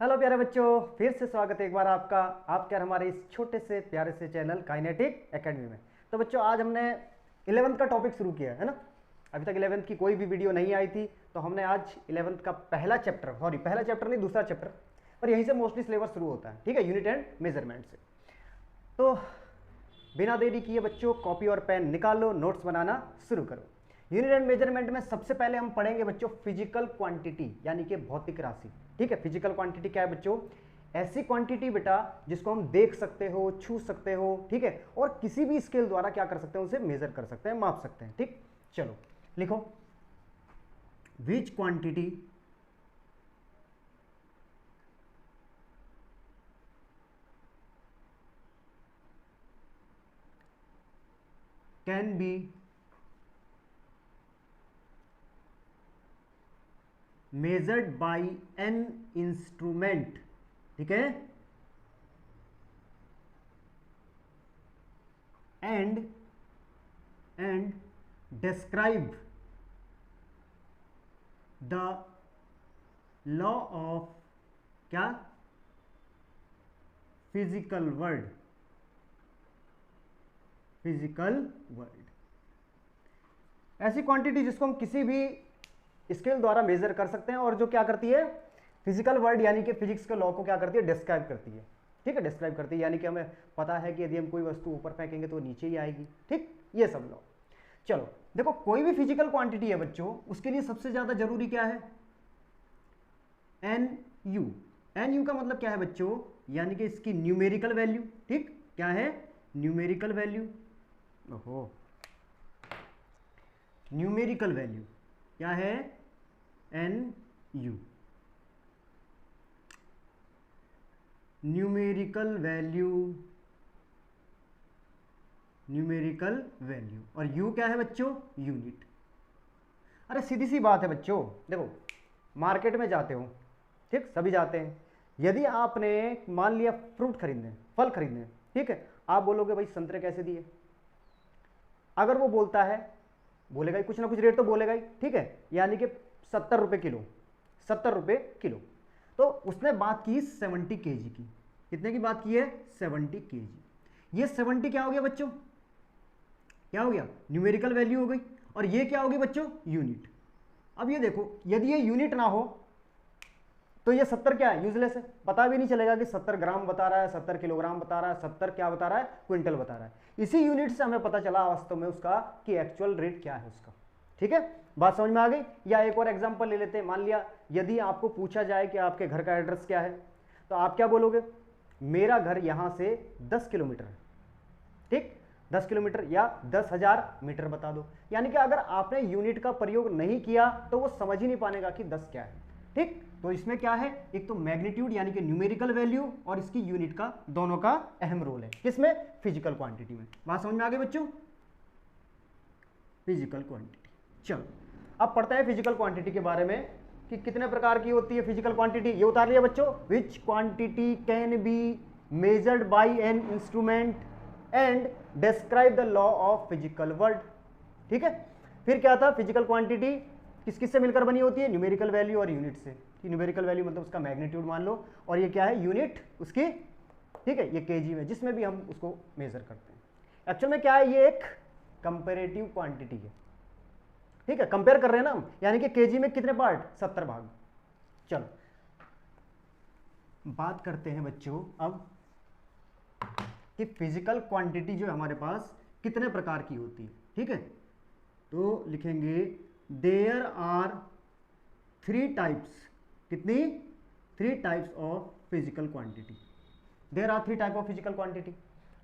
Hello प्यारे बच्चों, फिर से स्वागत है एक बार आपका आपके और हमारे इस छोटे से प्यारे से चैनल काइनेटिक एकेडमी में। तो बच्चों, आज हमने 11th का टॉपिक शुरू किया है ना। अभी तक 11th की कोई भी वीडियो नहीं आई थी, तो हमने आज 11th का पहला चैप्टर नहीं, दूसरा चैप्टर, पर यहीं से मोस्टली सिलेबस शुरू होता है। ठीक है, यूनिट एंड मेजरमेंट से। तो बिना देरी किए बच्चों, कॉपी और पेन निकाल लो, नोट्स बनाना शुरू करो। यूनिट एंड मेजरमेंट में सबसे पहले हम पढ़ेंगे बच्चों फिजिकल क्वांटिटी, यानी कि भौतिक राशि। ठीक है, फिजिकल क्वांटिटी क्या है बच्चों? ऐसी क्वांटिटी बेटा जिसको हम देख सकते हो, छू सकते हो, ठीक है, और किसी भी स्केल द्वारा क्या कर सकते हैं, उसे मेजर कर सकते हैं, माप सकते हैं। ठीक, चलो लिखो, विच quantity can B measured by an instrument, ठीक है, and describe the law of क्या? Physical world. ऐसी क्वांटिटी जिसको हम किसी भी स्केल द्वारा मेजर कर सकते हैं और जो क्या करती है, फिजिकल वर्ल्ड यानी कि फिजिक्स के लॉ को क्या करती है, डिस्क्राइब करती है। ठीक है, डिस्क्राइब करती है, यानी कि हमें पता है कि यदि हम कोई वस्तु ऊपर फेंकेंगे तो नीचे ही आएगी। ठीक, ये सब लॉ। चलो देखो, कोई भी फिजिकल क्वांटिटी है बच्चों, उसके लिए सबसे ज्यादा जरूरी क्या है? N you. एन यू का मतलब क्या है बच्चों? यानी कि इसकी न्यूमेरिकल वैल्यू। ठीक, क्या है? Numerical value. ओहो, न्यूमेरिकल वैल्यू क्या है? N u, numerical value. और यू क्या है बच्चों? यूनिट। अरे सीधी सी बात है बच्चों, देखो मार्केट में जाते हो, ठीक, सभी जाते हैं। यदि आपने मान लिया फ्रूट खरीदने, फल खरीदने, ठीक है, आप बोलोगे भाई संतरे कैसे दिए? अगर वो बोलता है, बोलेगा ही, कुछ ना कुछ रेट तो बोलेगा ही, ठीक है, यानी कि 70 रुपये किलो, 70 रुपये किलो। तो उसने बात की 70 kg की। कितने की बात की है? 70 kg। ये 70 क्या हो गया बच्चों? क्या हो गया? न्यूमेरिकल वैल्यू हो गई। और ये क्या होगी बच्चों? यूनिट। अब ये देखो, यदि ये यूनिट ना हो तो ये 70 क्या है? यूजलेस है। पता भी नहीं चलेगा कि 70 ग्राम बता रहा है, 70 किलोग्राम बता रहा है, 70 क्या बता रहा है? क्विंटल बता रहा है। इसी यूनिट से हमें पता चला वास्तव में उसका कि एक्चुअल रेट क्या है उसका। ठीक है, बात समझ में आ गई? या एक और एग्जांपल ले लेते हैं। मान लिया यदि आपको पूछा जाए कि आपके घर का एड्रेस क्या है, तो आप क्या बोलोगे? मेरा घर यहां से 10 किलोमीटर है। ठीक, 10 किलोमीटर या 10,000 मीटर बता दो। यानी कि अगर आपने यूनिट का प्रयोग नहीं किया तो वो समझ ही नहीं पाएगा कि 10 क्या है। ठीक, तो इसमें क्या है, एक तो मैग्नीट्यूड यानी कि न्यूमेरिकल वैल्यू और इसकी यूनिट का, दोनों का अहम रोल है। किसमें? फिजिकल क्वांटिटी में। बात समझ में आ गई बच्चों? Physical quantity. चलो अब पढ़ते हैं फिजिकल क्वांटिटी के बारे में कि कितने प्रकार की होती है फिजिकल क्वांटिटी। ये उतार लिया बच्चों, विच quantity can be measured by an instrument and describe the law of physical world. ठीक है, फिर क्या था? फिजिकल क्वांटिटी किस किस से मिलकर बनी होती है? न्यूमेरिकल वैल्यू और यूनिट से। न्यूमेरिकल वैल्यू मतलब उसका मैग्नीट्यूड मान लो, और ये क्या है? यूनिट उसकी। ठीक है, ये केजी में, जिसमें भी हम उसको मेजर करते हैं। एक्चुअल में क्या है? ये एक कंपेरेटिव क्वांटिटी है। ठीक है, कंपेयर कर रहे हैं ना हम, यानी कि केजी में कितने पार्ट? 70 भाग। चलो बात करते हैं बच्चों अब कि फिजिकल क्वांटिटी जो हमारे पास कितने प्रकार की होती है। ठीक है, तो लिखेंगे देयर आर 3 टाइप्स। कितनी? 3 types of physical quantity. There are 3 type of physical quantity.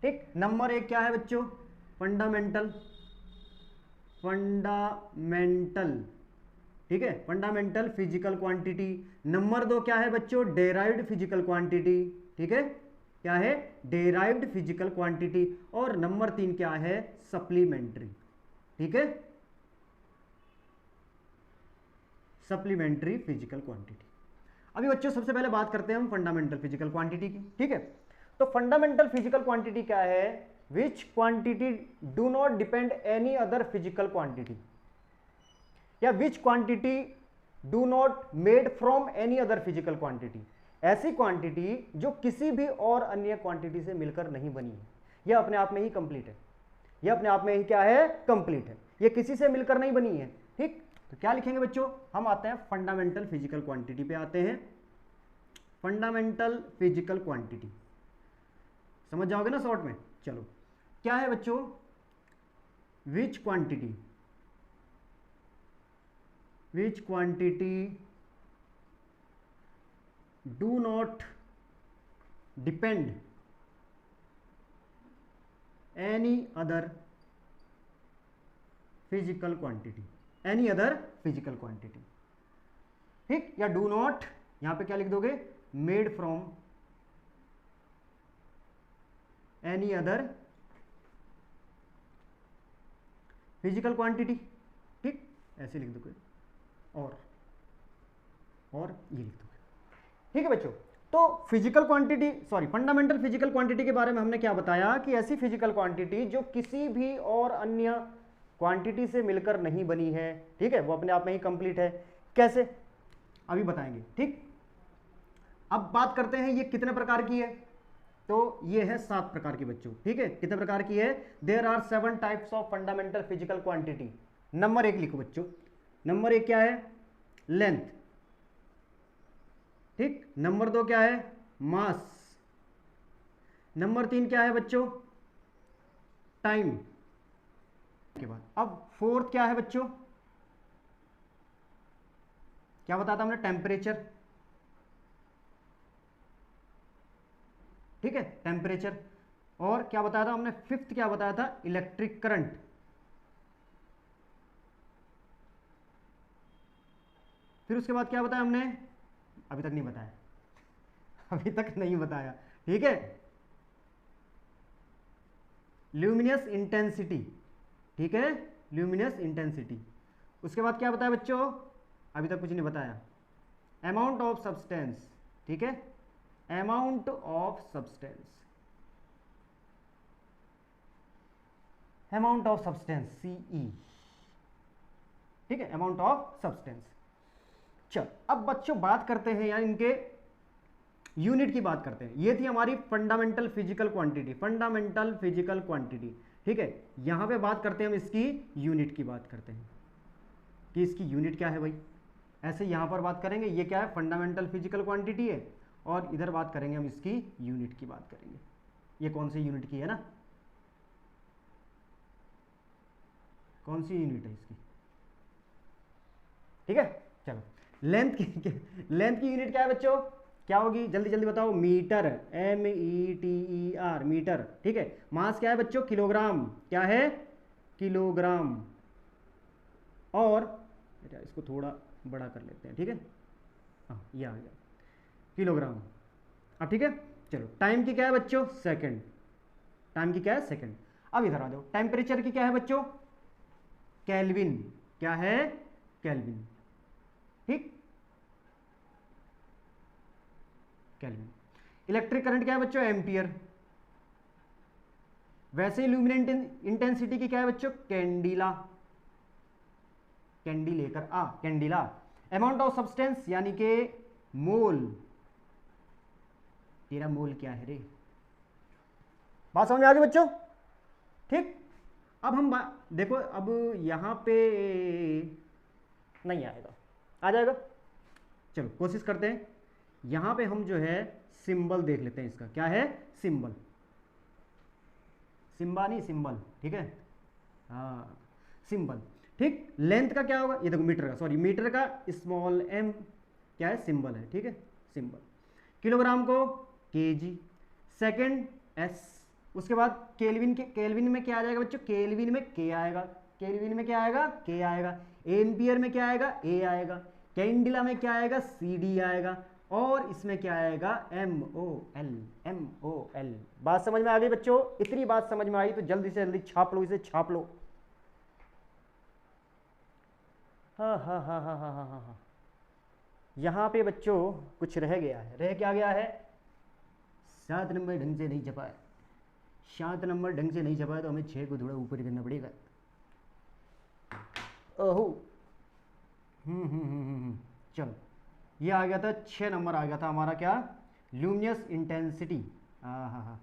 ठीक, नंबर 1 क्या है बच्चों? फंडामेंटल। ठीक है, फंडामेंटल फिजिकल क्वांटिटी। नंबर 2 क्या है बच्चों? Derived physical quantity. ठीक है, क्या है? Derived physical quantity. और नंबर 3 क्या है? सप्लीमेंट्री। ठीक है, सप्लीमेंट्री फिजिकल क्वांटिटी। अभी बच्चों सबसे पहले बात करते हैं हम फंडामेंटल फिजिकल क्वांटिटी की। ठीक है, तो फंडामेंटल फिजिकल क्वांटिटी क्या है? Which quantity do not depend any other physical quantity, या which quantity do not made from any other physical quantity. ऐसी क्वांटिटी जो किसी भी और अन्य क्वांटिटी से मिलकर नहीं बनी है, यह अपने आप में ही कंप्लीट है, यह अपने आप में ही क्या है, कंप्लीट है, यह किसी से मिलकर नहीं बनी है। ठीक, तो क्या लिखेंगे बच्चों, हम आते हैं फंडामेंटल फिजिकल क्वांटिटी पे आते हैं। फंडामेंटल फिजिकल क्वांटिटी समझ जाओगे ना शॉर्ट में। चलो, क्या है बच्चों, विच quantity do not depend any other physical quantity, ठीक, या डू नॉट, यहां पे क्या लिख दोगे, made from any other physical quantity. ठीक, ऐसे लिख दोगे, और ये लिख दोगे। ठीक है बच्चों, तो physical quantity, sorry, fundamental physical quantity के बारे में हमने क्या बताया कि ऐसी फिजिकल क्वांटिटी जो किसी भी और अन्य क्वांटिटी से मिलकर नहीं बनी है, ठीक है, वो अपने आप में ही कंप्लीट है। कैसे, अभी बताएंगे। ठीक, अब बात करते हैं ये कितने प्रकार की है, तो ये है 7 प्रकार की बच्चों। ठीक है, कितने प्रकार की है, there are 7 types of fundamental physical quantity. Number 1 लिखो बच्चों, नंबर 1 क्या है, लेंथ। ठीक, नंबर 2 क्या है, मास। नंबर 3 क्या है बच्चों, टाइम के बाद। अब 4th क्या है बच्चों, क्या बताया था हमने, टेम्परेचर। ठीक है, टेम्परेचर। और क्या बताया था हमने, 5th क्या बताया था, इलेक्ट्रिक करंट। फिर उसके बाद क्या बताया हमने, अभी तक नहीं बताया, अभी तक नहीं बताया। ठीक है, ल्यूमिनस इंटेंसिटी। ठीक है, ल्यूमिनस इंटेंसिटी। उसके बाद क्या बताया बच्चों, अभी तक कुछ नहीं बताया, अमाउंट ऑफ सब्सटेंस। ठीक है, amount of substance, amount of substance, c. ठीक है, अमाउंट ऑफ सब्सटेंस। चल, अब बच्चों बात करते हैं यार इनके यूनिट की बात करते हैं। ये थी हमारी fundamental physical quantity, fundamental physical quantity. ठीक है, यहां पे बात करते हैं हम इसकी यूनिट की बात करते हैं कि इसकी यूनिट क्या है भाई। ऐसे यहां पर बात करेंगे, ये क्या है, फंडामेंटल फिजिकल क्वांटिटी है, और इधर बात करेंगे हम इसकी यूनिट की बात करेंगे। ये कौन सी यूनिट की है ना, कौन सी यूनिट है इसकी। ठीक है, चलो, लेंथ की यूनिट क्या है बच्चों, क्या होगी, जल्दी जल्दी बताओ, मीटर, METER, मीटर। ठीक है, मास क्या है बच्चों, किलोग्राम, क्या है, किलोग्राम। और इसको थोड़ा बड़ा कर लेते हैं। ठीक है, हाँ, ये आ गया, किलोग्राम। अब ठीक है, चलो, टाइम की क्या है बच्चों, सेकंड। टाइम की क्या है, सेकंड। अब इधर आ जाओ, टेम्परेचर की क्या है बच्चों, केल्विन। क्या है, केल्विन। ठीक, केल्विन। इलेक्ट्रिक करंट क्या है बच्चों, एम्पियर। वैसे ही ल्यूमिनेंट इंटेंसिटी की क्या है बच्चों, कैंडिला, कैंडी लेकर आ, कैंडिला। अमाउंट ऑफ सब्सटेंस यानी कि मोल, तेरा मोल क्या है रे, बात समझ में आ गई बच्चों। ठीक, अब हम देखो, अब यहां पे नहीं आएगा, आ जाएगा। चलो कोशिश करते हैं, यहां पे हम जो है सिंबल देख लेते हैं इसका, क्या है, सिंबल, सिंबा नहीं, सिंबल। ठीक है, हाँ, सिंबल। ठीक, लेंथ का क्या होगा, ये देखो, मीटर का, सॉरी, मीटर का स्मॉल m क्या है, सिंबल है। ठीक है, सिंबल। किलोग्राम को केजी, सेकंड s। उसके बाद केल्विन के, केल्विन में क्या आ जाएगा बच्चों, केल्विन में k आएगा, केल्विन में क्या आएगा, k आएगा। एम्पियर में क्या आएगा, a आएगा। कैंडिला में क्या आएगा, CD आएगा। और इसमें क्या आएगा, MOL, MOL। बात समझ में आ गई बच्चों, इतनी बात समझ में आई तो जल्दी से जल्दी छाप लो, इसे छाप लो। हाँ हाँ हाँ हाँ हाँ हाँ हाँ, यहाँ पे बच्चों कुछ रह गया है, रह क्या गया है, 7 नंबर ढंग से नहीं छपाया, 7 नंबर ढंग से नहीं छपाया तो हमें 6 को थोड़ा ऊपर करना पड़ेगा। ओहो, चलो, ये आ गया था 6 नंबर आ गया था हमारा क्या, ल्यूमिनस इंटेंसिटी। हाँ,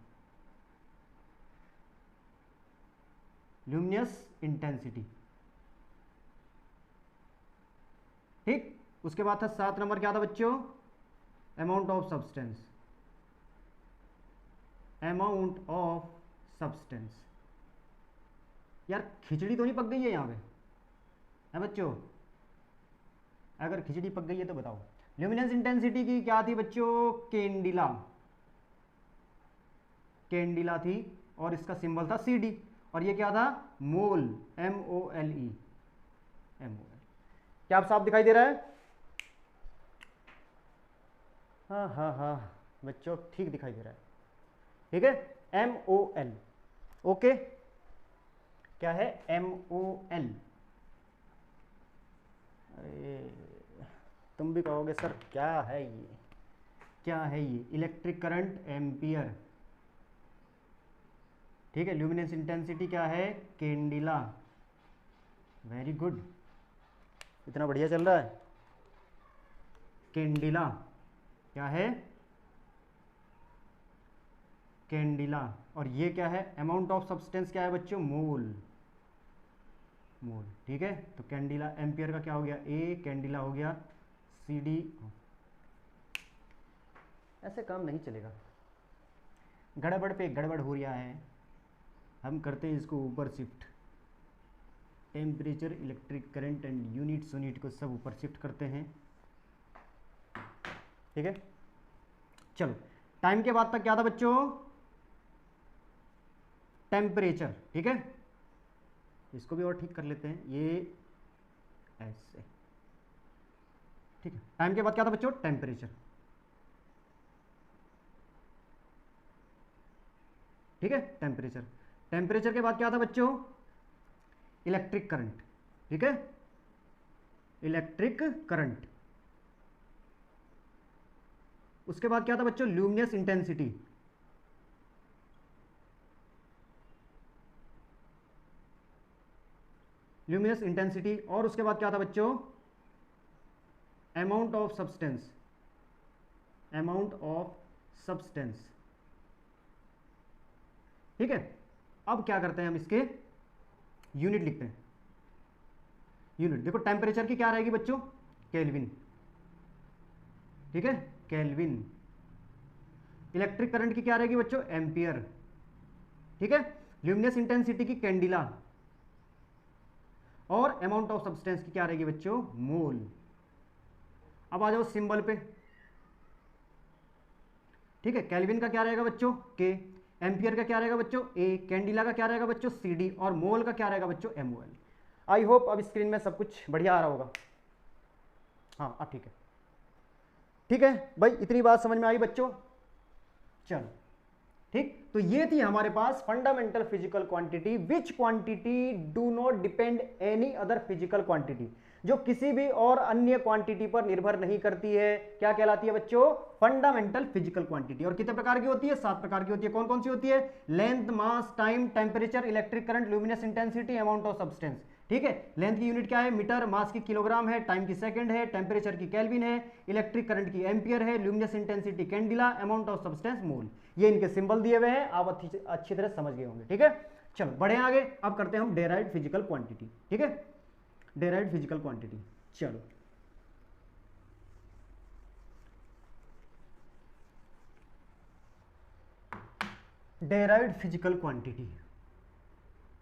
ल्यूमिनस इंटेंसिटी। ठीक, उसके बाद था 7 नंबर क्या था बच्चों, amount of substance, amount of substance. यार खिचड़ी तो नहीं पक गई है यहाँ पे, है बच्चों? अगर खिचड़ी पक गई है तो बताओ। ल्यूमिनेंस इंटेंसिटी की क्या थी बच्चों, कैंडिला, कैंडिला थी, और इसका सिंबल था CD, और ये क्या था, मोल, MOLE, MOL। क्या आप साफ दिखाई दे रहा है? हाँ हाँ हाँ बच्चों, ठीक दिखाई दे रहा है। ठीक है, MOL। ओके, क्या है, MOL। अरे तुम भी कहोगे सर क्या है ये, क्या है ये, इलेक्ट्रिक करंट एम्पियर। ठीक है, ल्यूमिनेंस इंटेंसिटी क्या है, कैंडिला। वेरी गुड, इतना बढ़िया चल रहा है। कैंडिला क्या है, कैंडिला। और ये क्या है, अमाउंट ऑफ सब्सटेंस क्या है बच्चों, मोल, मोल। ठीक है, तो कैंडिला एम्पियर का क्या हो गया, A, कैंडिला हो गया CD। ऐसे काम नहीं चलेगा, गड़बड़ पे गड़बड़ हो रहा है। हम करते हैं इसको ऊपर shift, temperature, electric current and unit को सब ऊपर शिफ्ट करते हैं। ठीक है, चलो टाइम के बाद तक क्या था बच्चों, टेम्परेचर। ठीक है, इसको भी और ठीक कर लेते हैं, ये ऐसे। ठीक है, टाइम के बाद क्या था बच्चों, टेम्परेचर। ठीक है, टेम्परेचर। टेम्परेचर के बाद क्या था बच्चों, इलेक्ट्रिक करंट। ठीक है, इलेक्ट्रिक करंट। उसके बाद क्या था बच्चों, ल्यूमिनस इंटेंसिटी। Luminous intensity. और उसके बाद क्या था बच्चों, amount of substance, amount of substance. ठीक है, अब क्या करते हैं हम, इसके यूनिट लिखते हैं। यूनिट देखो, टेम्परेचर की क्या रहेगी बच्चों, केल्विन। ठीक है, केल्विन। इलेक्ट्रिक करंट की क्या रहेगी बच्चों, एम्पियर। ठीक है, ल्यूमिनस इंटेंसिटी की कैंडिला, और अमाउंट ऑफ सब्सटेंस की क्या रहेगी बच्चों, मोल। अब आ जाओ सिंबल पे। ठीक है, केल्विन का क्या रहेगा बच्चों, के, एम्पियर का क्या रहेगा बच्चों, A, कैंडिला का क्या रहेगा बच्चों, CD, और मोल का क्या रहेगा बच्चों, MOL। आई होप अब स्क्रीन में सब कुछ बढ़िया आ रहा होगा। हाँ अब ठीक है, ठीक है भाई, इतनी बात समझ में आई बच्चों। चलो ठीक, तो ये थी हमारे पास fundamental physical quantity, which quantity do not depend any other physical quantity, जो किसी भी और अन्य क्वांटिटी पर निर्भर नहीं करती है। क्या कहलाती है बच्चों, फंडामेंटल फिजिकल क्वांटिटी। और कितने प्रकार की होती है, 7 प्रकार की होती है। कौन कौन सी होती है, length, mass, time, temperature, electric current, luminous intensity, amount of substance. ठीक है, लेंथ की यूनिट क्या है, मीटर, मास की किलोग्राम है, टाइम की सेकंड है, टेम्परेचर की केल्विन है, इलेक्ट्रिक करंट की एम्पियर है, luminous intensity candela, amount of substance mole. ये इनके सिंबल दिए हुए हैं, आप अच्छी तरह समझ गए होंगे। ठीक है, चलो बढ़े आगे, अब करते हैं हम डेराइव्ड फिजिकल क्वांटिटी। ठीक है, डेराइव्ड फिजिकल क्वांटिटी। चलो डेराइव्ड फिजिकल क्वांटिटी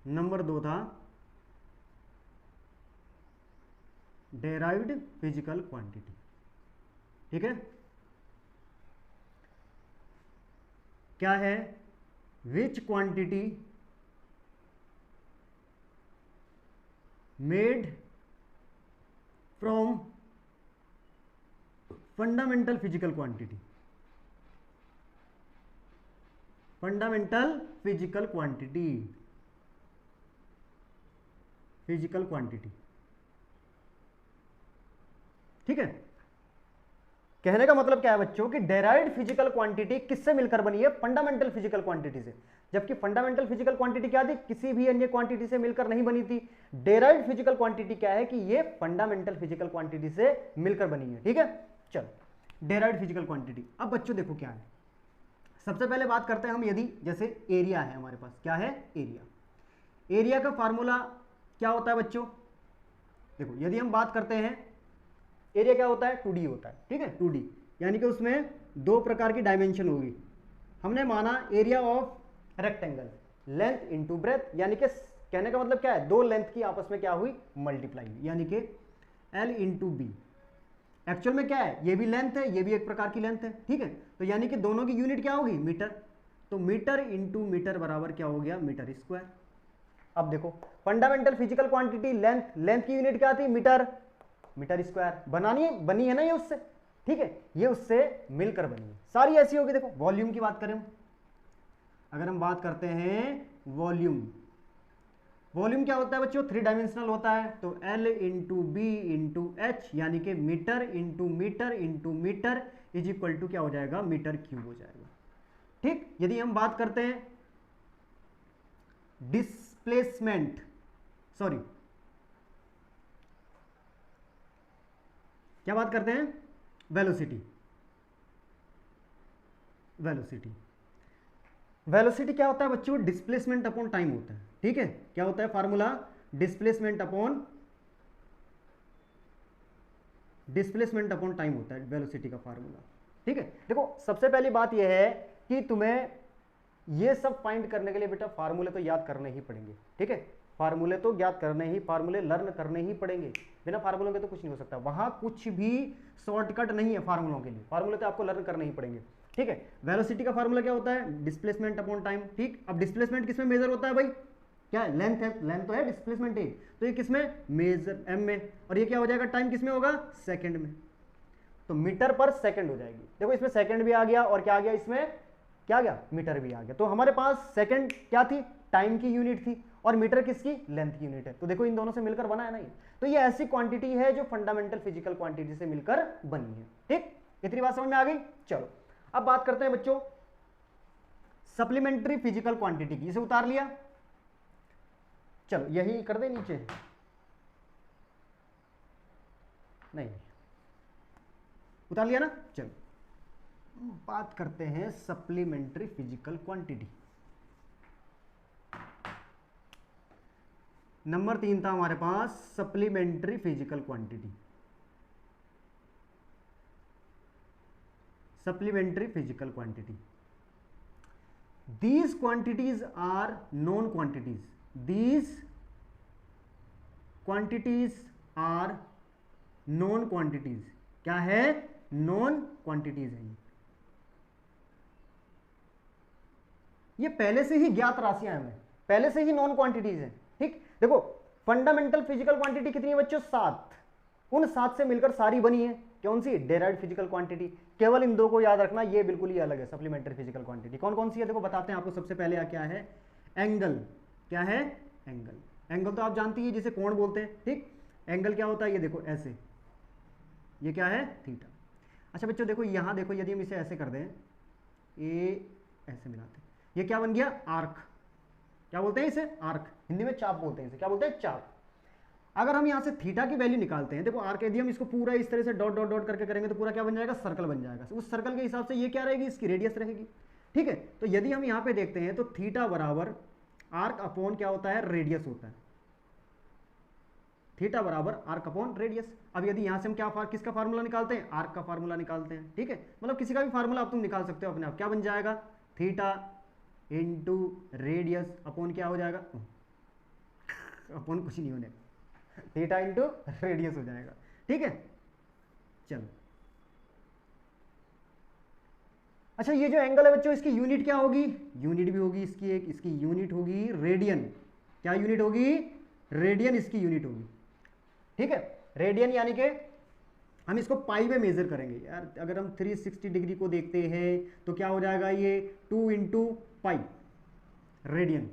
नंबर 2 था, डेराइव्ड फिजिकल क्वांटिटी। ठीक है, क्या है, which quantity made from fundamental physical quantity, fundamental physical quantity, physical quantity. ठीक है, कहने का मतलब क्या है बच्चों कि डेराइव्ड फिजिकल क्वांटिटी किससे मिलकर बनी है, फंडामेंटल फिजिकल क्वांटिटी से। जबकि फंडामेंटल फिजिकल क्वांटिटी क्या थी, किसी भी अन्य क्वांटिटी से मिलकर नहीं बनी थी। डेराइव्ड फिजिकल क्वांटिटी क्या है कि ये फंडामेंटल फिजिकल क्वांटिटी से मिलकर बनी है। ठीक है, चलो डेराइव्ड फिजिकल क्वांटिटी। अब बच्चों देखो क्या है, सबसे पहले बात करते हैं हम, यदि जैसे एरिया है हमारे पास, क्या है एरिया, एरिया का फार्मूला क्या होता है बच्चों, देखो यदि हम बात करते हैं एरिया क्या होता है 2D होता है, ठीक है 2D, यानी कि उसमें दो प्रकार की डायमेंशन होगी। हमने माना area of rectangle length into breadth, यानी कि कहने का मतलब क्या है, दो लेंथ की आपस में क्या हुई मल्टीप्लाई, यानी कि L इंटू बी। एक्चुअल में क्या है, ये भी लेंथ है, ये भी एक प्रकार की लेंथ है, ठीक है, तो यानी कि दोनों की यूनिट क्या होगी मीटर, तो मीटर इंटू मीटर बराबर क्या हो गया मीटर स्क्वायर। अब देखो fundamental physical quantity length, length की यूनिट क्या थी मीटर, मीटर स्क्वायर बनी है ना ये उससे, ठीक है, ये उससे मिलकर बनी है, सारी ऐसी होगी। देखो वॉल्यूम की बात करें, अगर हम बात करते हैं वॉल्यूम, वॉल्यूम क्या होता है बच्चों 3 डायमेंशनल होता है, तो L into b into h, यानी कि metre into metre is equal to क्या हो जाएगा मीटर क्यूब हो जाएगा, ठीक। यदि हम बात करते हैं डिस्प्लेसमेंट, सॉरी क्या बात करते हैं वेलोसिटी, वेलोसिटी क्या होता है बच्चों डिस्प्लेसमेंट अपॉन टाइम होता है, ठीक है, क्या होता है फार्मूला डिस्प्लेसमेंट अपॉन टाइम होता है वेलोसिटी का फार्मूला, ठीक है। देखो सबसे पहली बात यह है कि तुम्हें ये सब फाइंड करने के लिए बेटा फार्मूले तो याद करने ही पड़ेंगे, ठीक है, फार्मूले तो याद करने ही, फार्मूले लर्न करने ही पड़ेंगे, बिना फार्मूलों के तो कुछ नहीं हो सकता, वहां कुछ भी शॉर्टकट नहीं है फार्मूलों के लिए, फार्मूले तो आपको लर्न करने ही पड़ेंगे, ठीक है। वेलोसिटी का फार्मूला क्या होता है डिस्प्लेसमेंट अपॉन टाइम, ठीक। अब डिस्प्लेसमेंट किसमें मेजर होता है भाई, क्या है लेंथ है, लेंथ तो है डिस्प्लेसमेंट है, तो ये किसमें मेजर एम में, और ये क्या हो जाएगा टाइम किसमें होगा सेकंड में, तो मीटर पर सेकंड हो जाएगी। देखो इसमें सेकंड भी आ गया और क्या आ गया इसमें क्या आ गया मीटर भी आ गया, तो हमारे पास सेकंड क्या थी टाइम की यूनिट थी और मीटर किसकी लेंथ की यूनिट है, तो देखो इन दोनों से मिलकर बना है ना ये, तो ये ऐसी क्वांटिटी है जो फंडामेंटल फिजिकल क्वांटिटी से मिलकर बनी है, ठीक। इतनी बात समझ में आ गई। चलो अब बात करते हैं बच्चों सप्लीमेंट्री फिजिकल क्वांटिटी की, इसे उतार लिया, चलो यही कर दे नीचे, नहीं उतार लिया ना। चलो बात करते हैं सप्लीमेंट्री फिजिकल क्वांटिटी, नंबर 3 था हमारे पास supplementary physical quantity, supplementary physical quantity. These quantities are known quantities. These quantities are known quantities. क्या है known quantities है, ये पहले से ही ज्ञात राशियां हैं, पहले से ही नॉन क्वांटिटीज हैं, ठीक। देखो फंडामेंटल फिजिकल क्वांटिटी कितनी है बच्चों 7, उन 7 से मिलकर सारी बनी है कौन सी डेराइव्ड फिजिकल क्वांटिटी, केवल इन दो को याद रखना, ये बिल्कुल ही अलग है सप्लीमेंट्री फिजिकल क्वांटिटी। कौन कौन सी है देखो बताते हैं आपको, सबसे पहले क्या है एंगल, क्या है एंगल, एंगल तो आप जानती है जिसे कोण बोलते हैं, ठीक। एंगल क्या होता है ये देखो ऐसे, ये क्या है थीटा। अच्छा बच्चों देखो यहां देखो यदि हम इसे ऐसे कर दें, ये ऐसे मिलाते हैं, ये क्या बन गया आर्क, क्या बोलते हैं इसे आर्क, हिंदी में चाप बोलते हैं इसे, क्या बोलते हैं चाप। अगर हम यहां से थीटा की वैल्यू निकालते हैं, देखो आर्क यदि हम इसको पूरा इस तरह से डॉट डॉट डॉट करके करेंगे तो पूरा क्या बन जाएगा सर्कल बन जाएगा, उस सर्कल के हिसाब से ये क्या रहेगी इसकी रेडियस रहेगी, ठीक है। तो यदि हम यहां पे देखते हैं तो थीटा बराबर आर्क अपॉन क्या होता है रेडियस होता है, थीटा बराबर आर्क अपॉन रेडियस। अब यदि यहां से हम क्या किसका फार्मूला निकालते हैं आर्क का फार्मूला निकालते हैं, ठीक है, मतलब किसी का भी फार्मूला आप तुम निकाल सकते हो अपने आप, क्या बन जाएगा थीटा इंटू रेडियस अपॉन क्या हो जाएगा अपॉन कुछ नहीं होने, थीटा इंटू रेडियस हो जाएगा, ठीक है। चलो अच्छा ये जो एंगल है बच्चों इसकी यूनिट क्या होगी, यूनिट भी होगी इसकी एक, इसकी यूनिट होगी रेडियन, क्या यूनिट होगी रेडियन इसकी यूनिट होगी, ठीक है। रेडियन यानी कि हम इसको पाई में मेजर करेंगे यार, अगर हम 360 डिग्री को देखते हैं तो क्या हो जाएगा ये 2 इंटू पाई रेडियन,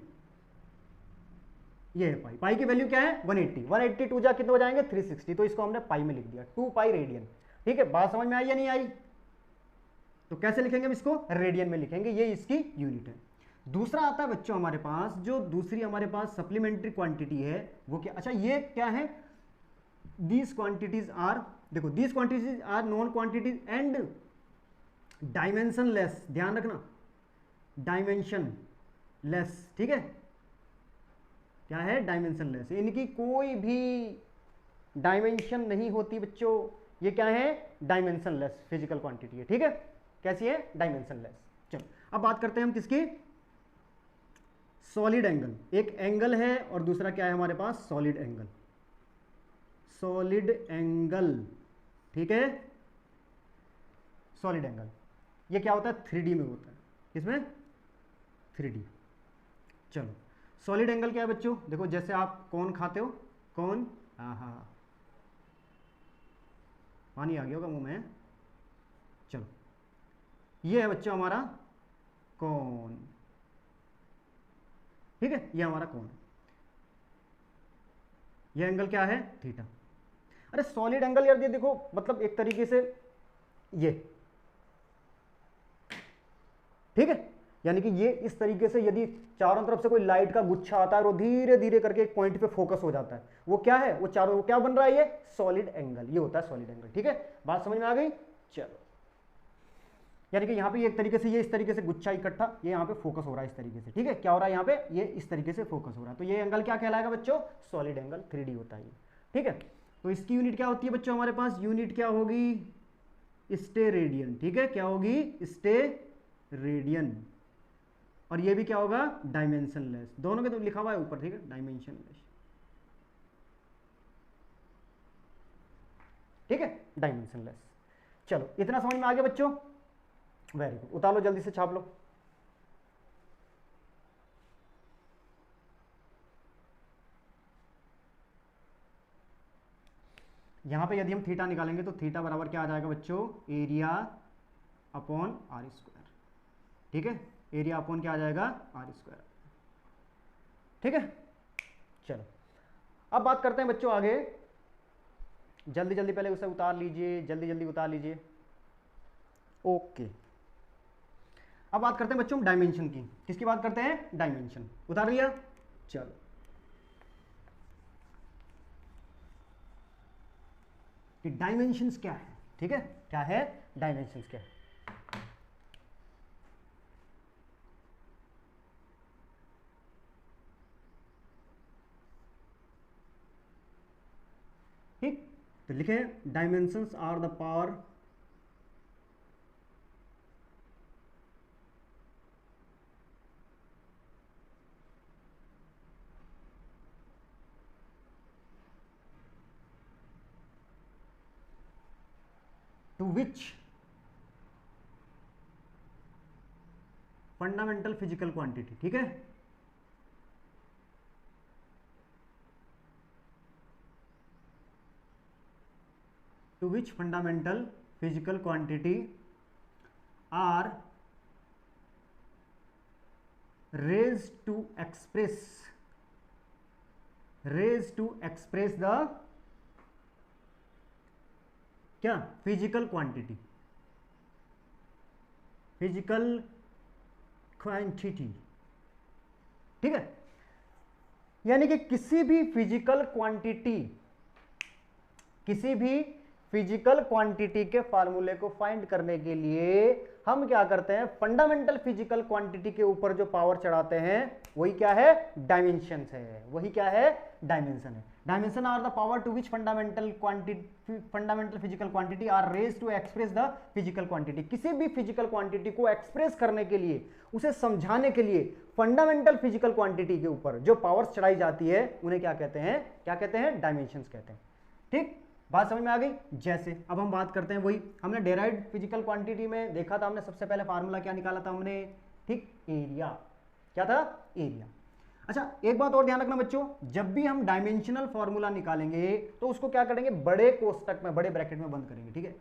ये है पाई, पाई की वैल्यू क्या है 180, 182 जा कितने हो जाएंगे 360, तो इसको हमने पाई में लिख दिया 2 पाई रेडियन, ठीक है। बात समझ में आई या नहीं आई, तो कैसे लिखेंगे हम इसको रेडियन में लिखेंगे, ये इसकी यूनिट है। दूसरा आता है बच्चों हमारे पास, जो दूसरी हमारे पास सप्लीमेंट्री क्वांटिटी है वो क्या, अच्छा ये क्या है दीज क्वांटिटीज आर देखो these quantities are non quantities and dimensionless, ध्यान रखना डायमेंशन लेस, ठीक है, क्या है डायमेंशन लेस, इनकी कोई भी डायमेंशन नहीं होती बच्चों, ये क्या है डायमेंशन लेस फिजिकल क्वांटिटी है, ठीक है, कैसी है डायमेंशन लेस। चलो अब बात करते हैं हम किसकी, सॉलिड एंगल, एक एंगल है और दूसरा क्या है हमारे पास सॉलिड एंगल, सॉलिड एंगल, ठीक है, सॉलिड एंगल ये क्या होता है 3D में होता है, किसमें 3D। चलो सॉलिड एंगल क्या है बच्चों, देखो जैसे आप कौन खाते हो, कौन, हाँ हाँ पानी आ गया होगा मुंह में, चलो ये है बच्चों हमारा कौन, ठीक है, ये हमारा कौन, ये एंगल क्या है थीटा। अरे सॉलिड एंगल यार ये देखो मतलब एक तरीके से ये, ठीक है, यानी कि ये इस तरीके से यदि चारों तरफ से कोई लाइट का गुच्छा आता है और वो धीरे धीरे करके एक पॉइंट पे फोकस हो जाता है, वो क्या है, वो चारों, वो क्या बन रहा है ये सॉलिड एंगल, ये होता है सॉलिड एंगल, ठीक है, बात समझ में आ गई। चलो यानी कि यहाँ पे एक तरीके से ये इस तरीके से गुच्छा इकट्ठा, ये यहाँ पे फोकस हो रहा है इस तरीके से, ठीक है, क्या हो रहा है यहाँ पे ये इस तरीके से फोकस हो रहा है, तो ये एंगल क्या कहलाएगा बच्चों सॉलिड एंगल 3D होता है ये, ठीक है। तो इसकी यूनिट क्या होती है बच्चों हमारे पास, यूनिट क्या होगी स्टेरेडियन, ठीक है, क्या होगी स्टेरेडियन, और ये भी क्या होगा डायमेंशनलेस, दोनों के तो लिखा हुआ है ऊपर, ठीक है डायमेंशनलेस, ठीक है डायमेंशनलेस। चलो इतना समझ में आ गया बच्चों, वेरी गुड, उतार लो जल्दी से छाप लो। यहां पे यदि हम थीटा निकालेंगे तो थीटा बराबर क्या आ जाएगा बच्चों एरिया अपॉन आर स्क्वायर, ठीक है, एरिया अपॉन क्या आ जाएगा आर स्क्वायर, ठीक है। चलो अब बात करते हैं बच्चों आगे, जल्दी जल्दी पहले उसे उतार लीजिए, जल्दी जल्दी उतार लीजिए, ओके। अब बात करते हैं बच्चों डायमेंशन की, किसकी बात करते हैं डायमेंशन, उतार लिया, चलो कि डायमेंशंस क्या है, ठीक है, क्या है डायमेंशंस क्या है। ठीक, तो लिखे dimensions are the power to which fundamental physical quantity, ठीक है, to which fundamental physical quantity are raised to express the क्या फिजिकल क्वांटिटी, फिजिकल क्वांटिटी, ठीक है, यानी कि किसी भी फिजिकल क्वांटिटी के फार्मूले को फाइंड करने के लिए हम क्या करते हैं फंडामेंटल फिजिकल क्वांटिटी के ऊपर जो पावर चढ़ाते हैं वही क्या है डायमेंशन है, वही क्या है डायमेंशन है। Dimension are the power to which fundamental physical quantity are raise to express the physical quantity, किसी भी फिजिकल क्वांटिटी को एक्सप्रेस करने के लिए, उसे समझाने के लिए फंडामेंटल फिजिकल क्वांटिटी के ऊपर जो पावर्स चढ़ाई जाती है उन्हें क्या कहते हैं डायमेंशंस कहते हैं, ठीक, बात समझ में आ गई। जैसे अब हम बात करते हैं वही हमने डेराइव्ड फिजिकल क्वांटिटी में देखा था, हमने सबसे पहले फार्मूला क्या निकाला था हमने, ठीक, एरिया, क्या था एरिया। अच्छा एक बात और ध्यान रखना बच्चों, जब भी हम डायमेंशनल फार्मूला निकालेंगे तो उसको क्या करेंगे बड़े कोष्टक में, बड़े ब्रैकेट में बंद करेंगे, ठीक है,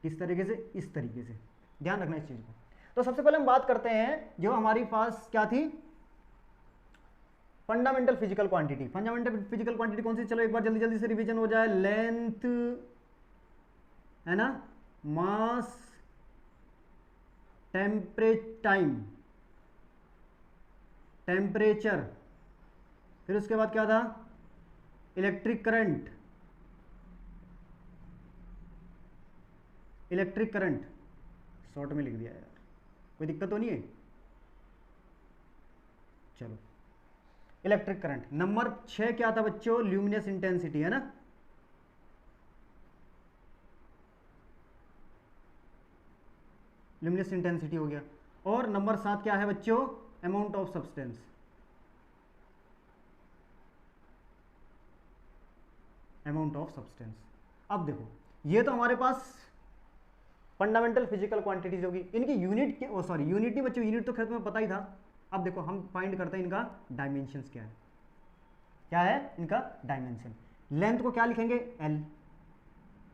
किस तरीके से, इस तरीके से, ध्यान रखना इस चीज को। तो सबसे पहले हम बात करते हैं जो हमारी पास क्या थी fundamental physical quantity, fundamental physical quantity कौन सी, चलो एक बार जल्दी जल्दी से रिवीजन हो जाए, लेंथ है ना, मास, टेम्परेचर, फिर उसके बाद क्या था electric current, electric current, short में लिख दिया यार, कोई दिक्कत तो नहीं है। चलो इलेक्ट्रिक करंट। नंबर 6 क्या था बच्चों, ल्यूमिनस इंटेंसिटी है ना, ल्यूमिनस इंटेंसिटी हो गया। और नंबर 7 क्या है बच्चों, amount of substance, amount of substance. अब देखो ये तो हमारे पास फंडामेंटल फिजिकल क्वांटिटीज होगी, इनकी यूनिट सॉरी यूनिटी बच्चों, यूनिट तो खैर तुम्हें पता ही था। अब देखो हम फाइंड करते हैं इनका डायमेंशंस क्या है, क्या है इनका डायमेंशन। लेंथ को क्या लिखेंगे, एल,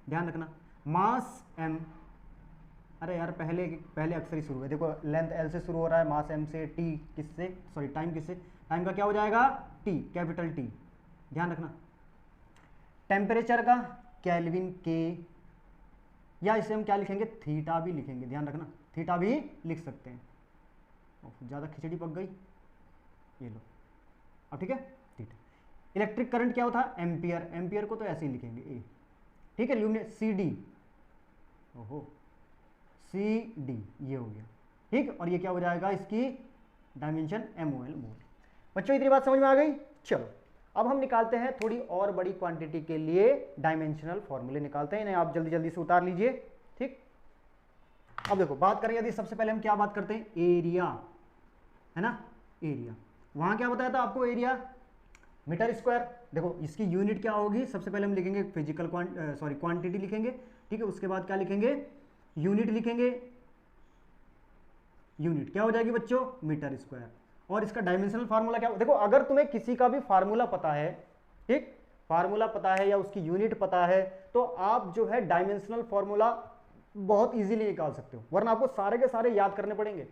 ध्यान रखना, मास एम, अरे यार पहले पहले अक्षर ही शुरू है, देखो लेंथ एल से शुरू हो रहा है, मास एम से, टी किससे, सॉरी टाइम किससे, टाइम का क्या हो जाएगा टी, कैपिटल टी, ध्यान रखना। टेम्परेचर का केल्विन के, या इसे हम क्या लिखेंगे, थीटा भी लिखेंगे, ध्यान रखना थीटा भी लिख सकते हैं। ज़्यादा खिचड़ी पक गई, ये लो अब ठीक है, थीटा। इलेक्ट्रिक करंट क्या होता है, एम्पियर, एम्पियर को तो ऐसे ही लिखेंगे ए, ठीक है। ल्यूमिनस सी डी, ओहो सी डी, ये हो गया ठीक। और ये क्या हो जाएगा, इसकी डायमेंशन एम ओ एल, मोल। बच्चों इतनी बात समझ में आ गई। चलो अब हम निकालते हैं थोड़ी और बड़ी क्वांटिटी के लिए डायमेंशनल फॉर्मूले निकालते हैं, इन्हें आप जल्दी जल्दी से उतार लीजिए, ठीक। अब देखो बात करें यदि, सबसे पहले हम क्या बात करते हैं, एरिया, है ना, एरिया। वहां क्या बताया था आपको, एरिया मीटर स्क्वायर। देखो इसकी यूनिट क्या होगी, सबसे पहले हम लिखेंगे फिजिकल क्वांटिटी लिखेंगे, ठीक है। उसके बाद क्या लिखेंगे, यूनिट लिखेंगे, यूनिट क्या हो जाएगी बच्चों, मीटर स्क्वायर। और इसका डायमेंशनल फार्मूला क्या, देखो अगर तुम्हें किसी का भी फार्मूला पता है, ठीक, फार्मूला पता है या उसकी यूनिट पता है, तो आप जो है डायमेंशनल फार्मूला बहुत इजीली निकाल सकते हो, वरना आपको सारे के सारे याद करने पड़ेंगे,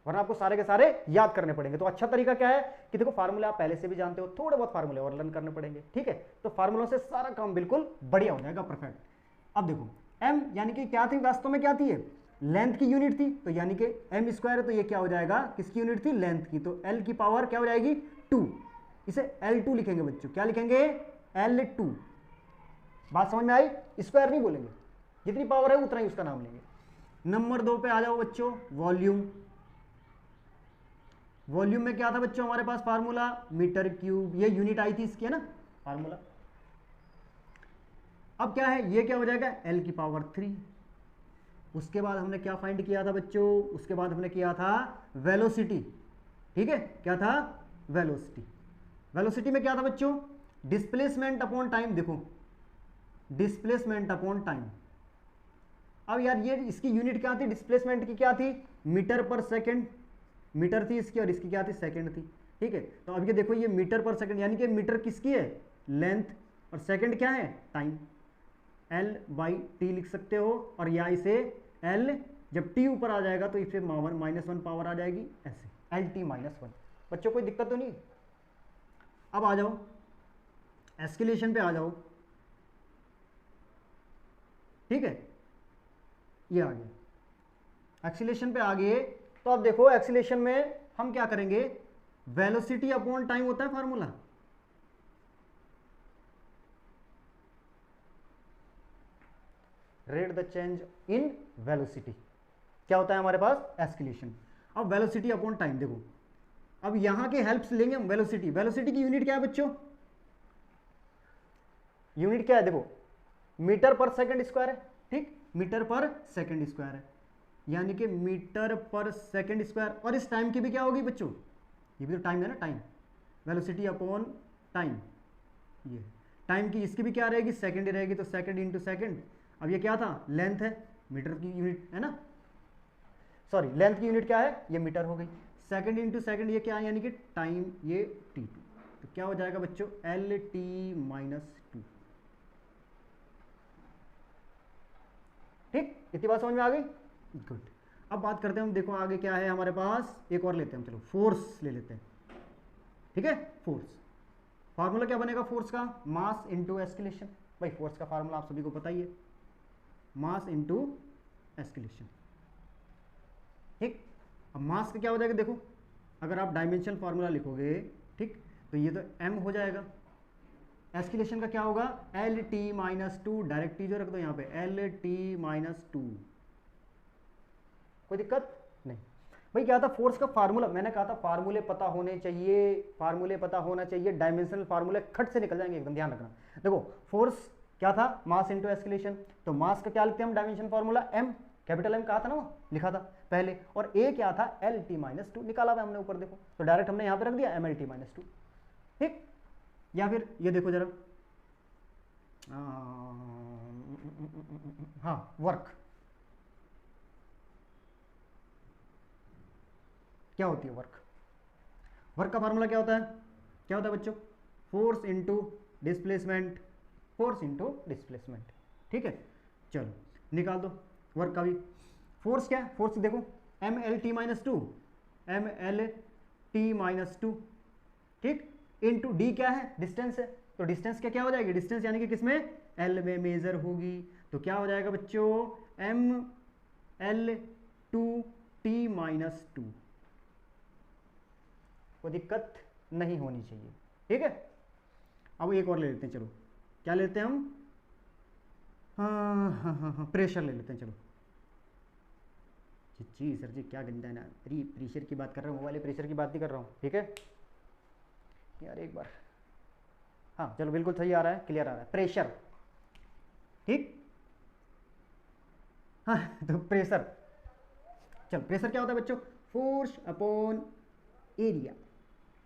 वरना आपको सारे के सारे याद करने पड़ेंगे। तो अच्छा तरीका क्या है कि देखो फार्मूला आप पहले से भी जानते हो, थोड़े बहुत फार्मूले और लर्न करने पड़ेंगे, ठीक है। तो फार्मूलों से सारा काम बिल्कुल बढ़िया हो जाएगा, परफेक्ट। अब देखो एम यानी कि क्या थी, वास्तव में क्या थी, लेंथ की यूनिट थी, तो यानी कि एम स्क्वायर है, तो ये क्या हो जाएगा, किसकी यूनिट थी, लेंथ की, तो एल की पावर क्या हो जाएगी 2, इसे L2 लिखेंगे बच्चों, क्या लिखेंगे L2। बात समझ में आई, स्क्वायर नहीं बोलेंगे, जितनी पावर है उतना ही उसका नाम लेंगे। नंबर 2 पे आ जाओ बच्चों, वॉल्यूम। वॉल्यूम में क्या था बच्चों हमारे पास फार्मूला, मीटर क्यूब, ये यूनिट आई थी इसकी, है ना फार्मूला। अब क्या है, ये क्या हो जाएगा L की पावर 3। उसके बाद हमने क्या फाइंड किया था बच्चों, उसके बाद हमने किया था वेलोसिटी, ठीक है, क्या था वेलोसिटी। वेलोसिटी में क्या था बच्चों, डिस्प्लेसमेंट अपॉन टाइम, देखो डिस्प्लेसमेंट अपॉन टाइम। अब यार ये इसकी यूनिट क्या थी, डिस्प्लेसमेंट की क्या थी, मीटर पर सेकंड, मीटर थी इसकी, और इसकी क्या थी, सेकंड थी, ठीक है। तो अब ये देखो ये मीटर पर सेकंड, यानी कि मीटर किसकी है, लेंथ, और सेकंड क्या है, टाइम, L/T लिख सकते हो। और या इसे L जब T ऊपर आ जाएगा तो इसे -1 पावर आ जाएगी, ऐसे LT-1। बच्चों कोई दिक्कत तो नहीं। अब आ जाओ एस्केलेशन पे आ जाओ, ठीक है, ये आ गया एक्सीलेशन पे आ गए। तो अब देखो एक्सीलेशन में हम क्या करेंगे, वेलोसिटी अपॉन टाइम होता है formula, rate the change in velocity, क्या होता है हमारे पास एस्केलेशन। अब वेलोसिटी अपॉन टाइम, देखो अब यहां के हेल्प से लेंगे हम वेलोसिटी। वेलोसिटी की यूनिट क्या है बच्चों, यूनिट क्या है, देखो मीटर पर सेकंड स्क्वायर है, ठीक, मीटर पर सेकंड स्क्वायर है, यानी कि मीटर पर सेकंड स्क्वायर। और इस टाइम की भी क्या होगी बच्चों, ये भी तो टाइम है ना, टाइम, वेलोसिटी अपॉन टाइम, ये टाइम की इसकी भी क्या रहेगी, सेकंड रहेगी, तो सेकंड इंटू सेकंड। अब ये क्या था, लेंथ है, मीटर की यूनिट है ना, सॉरी लेंथ की यूनिट क्या है, ये मीटर हो गई, सेकंड इंटू सेकंड ये क्या है, यानी कि टाइम, ये T2। तो क्या हो जाएगा बच्चों, LT-2, ठीक, इतनी बात समझ में आ गई, गुड। अब बात करते हैं हम, देखो आगे क्या है हमारे पास, एक और लेते हैं हम, चलो फोर्स ले लेते हैं, ठीक है। फोर्स फार्मूला क्या बनेगा फोर्स का, मास इंटू एस्केलेशन। भाई फोर्स का फार्मूला आप सभी को पता ही है, मास इंटू एस्केलेशन, ठीक। अब मास का क्या हो जाएगा, देखो अगर आप डायमेंशन फार्मूला लिखोगे, ठीक, तो ये तो m हो जाएगा, एस्केलेशन का क्या होगा, L t minus to, direct T जो रख दो यहाँ पे, एल टी माइनस टू, कोई दिक्कत नहीं। भाई क्या था फोर्स का फार्मूला, मैंने कहा था फार्मूले पता होने चाहिए, फार्मूले पता होना चाहिए, डायमेंशनल फार्मूले खट से निकल जाएंगे एकदम, ध्यान रखना। देखो फोर्स क्या था, मास इंटू एस्केलेशन, तो मास का क्या लिखते हैं हम, dimension formula m, capital m कहा था ना, वो लिखा था पहले, और ए क्या था, एल टी माइनस टू, निकाला हुआ हमने ऊपर देखो, तो डायरेक्ट हमने यहाँ पे रख दिया m l t minus two, ठीक। या फिर ये देखो जरा, हाँ वर्क क्या होती है, वर्क, वर्क का फार्मूला क्या होता है, क्या होता है बच्चों, force into displacement, force into displacement, ठीक है। चलो निकाल दो वर्क का भी, फोर्स क्या है, फोर्स देखो m l t minus two, m l t minus two, ठीक, इंटू डी क्या है, डिस्टेंस है, तो डिस्टेंस क्या हो जाएगी, डिस्टेंस यानी कि किसमें, एल में मेजर होगी, तो क्या हो जाएगा बच्चों, m l two t minus two, कोई दिक्कत नहीं होनी चाहिए, ठीक है। अब एक और ले लेते हैं, चलो क्या लेते हैं हम, हाँ प्रेशर ले लेते हैं, चलो जी सर जी क्या गंदा है ना, प्रेशर की बात कर रहा हूँ, वो वाले प्रेशर की बात नहीं कर रहा हूँ, ठीक है यार एक बार, हाँ चलो बिल्कुल सही आ रहा है, क्लियर आ रहा है, प्रेशर, ठीक, हाँ तो प्रेशर, चल प्रेशर क्या होता है बच्चों, force upon area,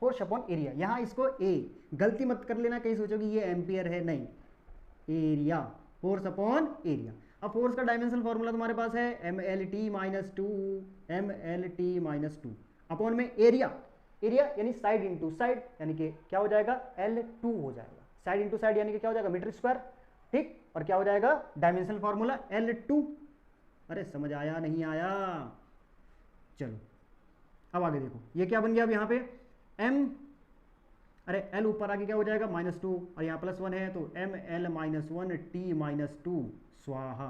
force upon area, यहाँ इसको ए, गलती मत कर लेना कहीं सोचोगे ये एम्पियर है, नहीं, एरिया, फोर्स अपॉन एरिया। अब फोर्स का डायमेंशनल फॉर्मूला तुम्हारे पास है m l t minus two, m l t minus two, upon में एरिया, एरिया यानी साइड इंटू साइड, यानी कि क्या हो जाएगा, L2 हो जाएगा, साइड इंटू साइड यानी कि क्या हो जाएगा, मीटर स्क्वायर, ठीक, और क्या हो जाएगा डायमेंशनल फॉर्मूला L2। अरे समझ आया नहीं आया, चलो अब आगे देखो, ये क्या बन गया अब यहाँ पे m, अरे l ऊपर आगे क्या हो जाएगा माइनस टू, और यहाँ प्लस वन है, तो m l minus one t minus two स्वाहा।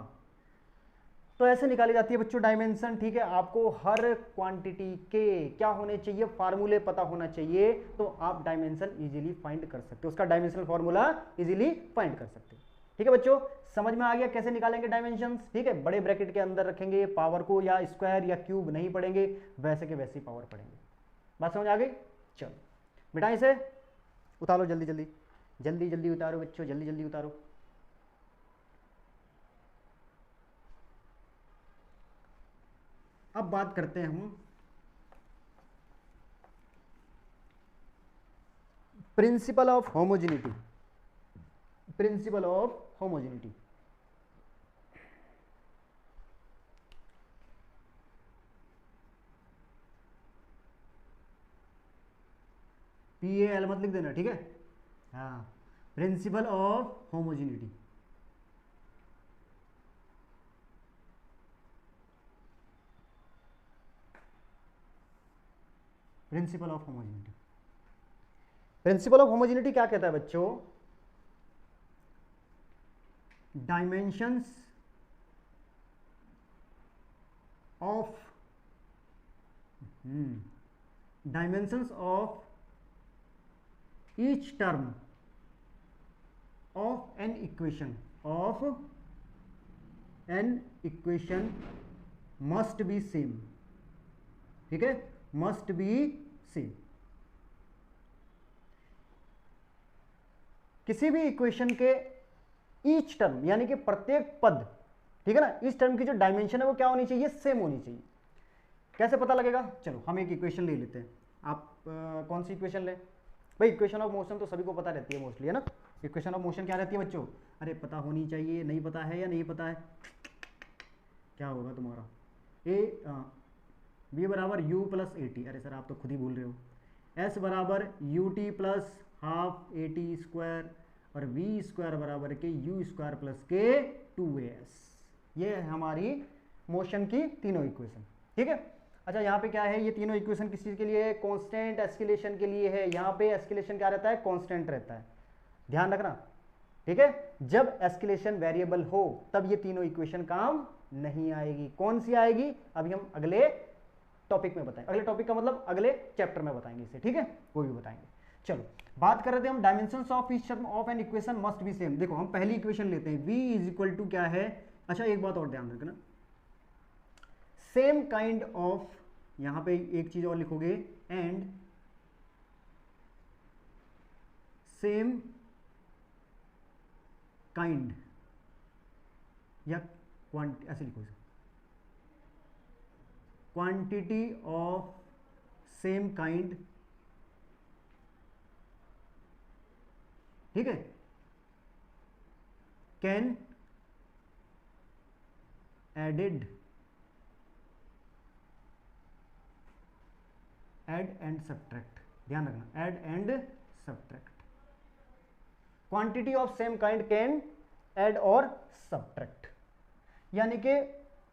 तो ऐसे निकाली जाती है बच्चों डायमेंशन, ठीक है। आपको हर क्वांटिटी के क्या होने चाहिए, फार्मूले पता होना चाहिए, तो आप डायमेंशन इजीली फाइंड कर सकते हो, उसका डायमेंशनल फार्मूला इजीली फाइंड कर सकते हो, ठीक है बच्चों। समझ में आ गया कैसे निकालेंगे डायमेंशंस, ठीक है। बड़े ब्रैकेट के अंदर रखेंगे पावर को, या स्क्वायर या क्यूब नहीं पढ़ेंगे, वैसे के वैसे पावर पढ़ेंगे। बात समझ आ गई, चलो बेटा इसे उतारो, जल्दी जल्दी जल्दी जल्दी उतारो बच्चों, जल्दी जल्दी उतारो। अब बात करते हैं हम principal of homogeneity, principal of homogeneity. PAL मत लिख देना, ठीक है, हाँ, principal of homogeneity. Principal of homogeneity, principal of homogeneity क्या कहता है बच्चों, dimensions of dimensions of each term of an equation, of an equation must be same, ठीक है, मस्ट बी सेम। किसी भी इक्वेशन के ईच टर्म यानी कि प्रत्येक पद, ठीक है ना, इस टर्म की जो डायमेंशन है वो क्या होनी चाहिए, सेम होनी चाहिए। कैसे पता लगेगा, चलो हम एक इक्वेशन ले लेते हैं। आप कौन सी इक्वेशन लें भाई, इक्वेशन ऑफ मोशन तो सभी को पता रहती है मोस्टली, है ना। इक्वेशन ऑफ मोशन क्या रहती है बच्चों, अरे पता होनी चाहिए, नहीं पता है या नहीं पता है, क्या होगा तुम्हारा, बी बराबर यू प्लस ए टी, अरे सर आप तो खुद ही भूल रहे हो, एस बराबर U T plus half A T square, और वी स्क्वायर बराबर के यू स्क्वायर प्लस के 2as। ये है हमारी मोशन की तीनों इक्वेशन, ठीक है। अच्छा यहाँ पे क्या है, ये तीनों इक्वेशन किस चीज़ के लिए है, कांस्टेंट एस्केलेशन के लिए है। यहाँ पे एस्केलेशन क्या रहता है, कांस्टेंट रहता है, ध्यान रखना, ठीक है। जब एस्केलेशन वेरिएबल हो तब ये तीनों इक्वेशन काम नहीं आएगी। कौन सी आएगी, अभी हम अगले टॉपिक में बताएंगे, अगले टॉपिक का मतलब अगले चैप्टर में बताएंगे इसे, ठीक है, वो भी बताएंगे। चलो बात कर रहे थे हम dimensions of each term of an equation must be same. देखो हम पहली इक्वेशन लेते हैं, v इज इक्वल टू क्या है, अच्छा एक बात और ध्यान रखना, सेम काइंड ऑफ, यहां पे एक चीज और लिखोगे, एंड सेम काइंड या ऐसे लिखो, क्वांटिटी ऑफ सेम काइंड, ठीक है, can added add and subtract, ध्यान रखना, add and subtract, quantity of same kind can add और सब्ट्रैक्ट, यानी कि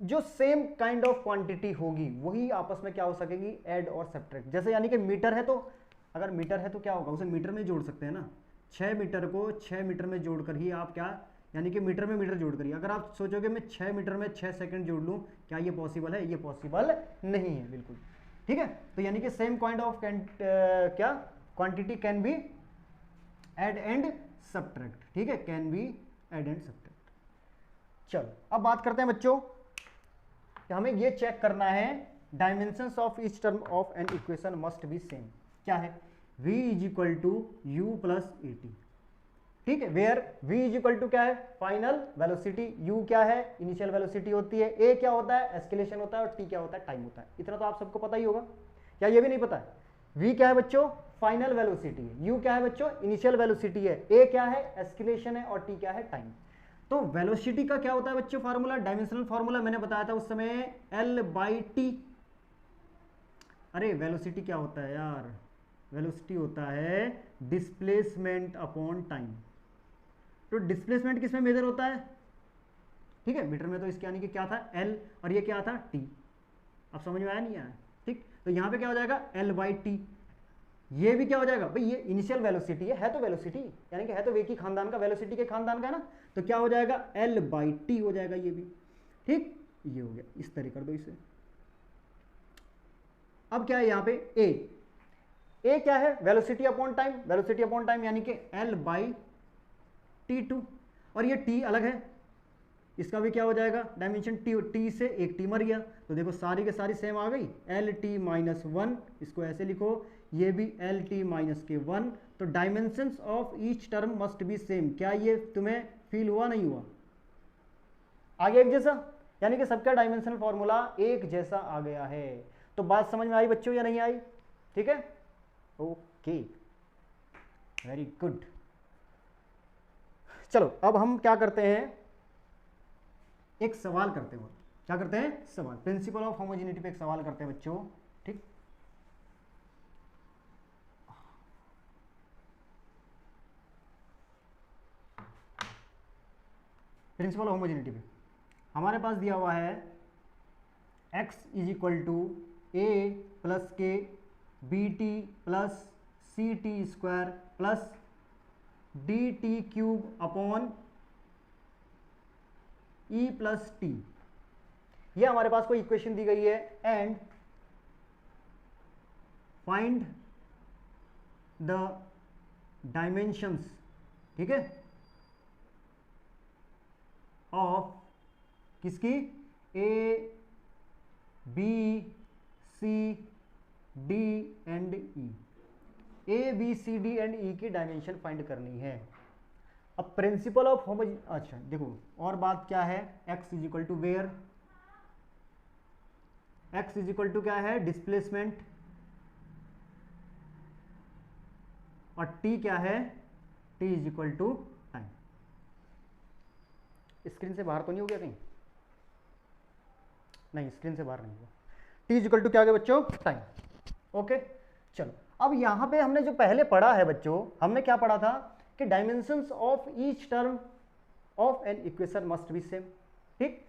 जो सेम काइंड ऑफ क्वांटिटी होगी वही आपस में क्या हो सकेगी, ऐड और सब्ट्रैक्ट। जैसे यानी कि मीटर है, तो अगर मीटर है तो क्या होगा, उसे मीटर में जोड़ सकते हैं ना, 6 मीटर को 6 मीटर में जोड़कर ही आप क्या, यानी कि मीटर में मीटर जोड़ करिए। अगर आप सोचोगे मैं 6 मीटर में 6 सेकंड जोड़ लूँ, क्या ये पॉसिबल है, ये पॉसिबल नहीं है बिल्कुल, ठीक है। तो यानी कि सेम काइंड ऑफ क्या quantity can be add and subtract, ठीक है, can be add and subtract. चलो अब बात करते हैं बच्चों, हमें ये चेक करना है dimensions of each term of an equation must be same. क्या है, v is equal to u plus a t, ठीक है, where v is equal to क्या है, फाइनल वेलोसिटी, u क्या है, इनिशियल वेलोसिटी होती है, a क्या होता है, एस्केलेशन होता है, और t क्या होता है, टाइम होता है। इतना तो आप सबको पता ही होगा, क्या ये भी नहीं पता है? v क्या है बच्चों, फाइनल वेलोसिटी है, u क्या है बच्चों, इनिशियल वेलोसिटी है, a क्या है, एस्केलेशन है, और t क्या है, टाइम। तो वेलोसिटी का क्या होता है बच्चों फार्मूला, डायमेंशनल फार्मूला मैंने बताया था उस समय, L बाई टी। अरे वेलोसिटी क्या होता है यार, वेलोसिटी होता है डिस्प्लेसमेंट अपॉन टाइम। तो डिस्प्लेसमेंट किसमें मेजर होता है, ठीक है, मीटर में, तो इसके यानी कि क्या था L और ये क्या था T। अब समझ में आया नहीं आया, ठीक, तो यहां पे क्या हो जाएगा L बाई टी, ये भी क्या हो जाएगा भाई, ये इनिशियल वेलोसिटी है तो वेलोसिटी, यानी कि है तो एक ही खानदान का, वेलोसिटी के खानदान का है ना, तो क्या हो जाएगा L बाई टी हो जाएगा ये भी, ठीक, ये हो गया, इस तरह कर दो इसे। अब क्या है यहाँ पे a क्या है, velocity upon time, velocity upon time यानी कि L बाई t2, और ये t अलग है, इसका भी क्या हो जाएगा डायमेंशन, t से एक t मर गया, तो देखो सारी के सारी सेम आ गई, LT माइनस 1, इसको ऐसे लिखो, ये भी LT माइनस के 1, तो dimensions of each term must be same. क्या ये तुम्हें फील हुआ, नहीं हुआ, आगे एक जैसा, यानी कि सबका डायमेंशनल फॉर्मूला एक जैसा आ गया है। तो बात समझ में आई बच्चों या नहीं आई, ठीक है, ओके, वेरी गुड। चलो अब हम क्या करते हैं, एक सवाल करते हैं, क्या करते हैं, सवाल, प्रिंसिपल ऑफ होमोजेनिटी पे एक सवाल करते हैं बच्चों, ठीक। प्रिंसिपल ऑफ होमोजेनिटी पे हमारे पास दिया हुआ है x is equal to a plus के b t plus c T square plus d t cube upon e plus t, ये हमारे पास कोई इक्वेशन दी गई है, एंड फाइंड द डायमेंशंस, ठीक है, ऑफ किसकी, A B C D and E, A B C D and E की dimension find करनी है। अब प्रिंसिपल ऑफ अच्छा देखो, और बात क्या है, x is equal to where, x is equal to क्या है, डिस्प्लेसमेंट, और t क्या है, t is equal to time. Screen से बाहर तो नहीं हो गया कहीं, नहीं स्क्रीन से बाहर नहीं हुआ, t इज इक्वल टू क्या हो गया बच्चों, टाइम, ओके। चलो अब यहां पे हमने जो पहले पढ़ा है बच्चों, हमने क्या पढ़ा था कि dimensions of each term of an equation must be same, ठीक।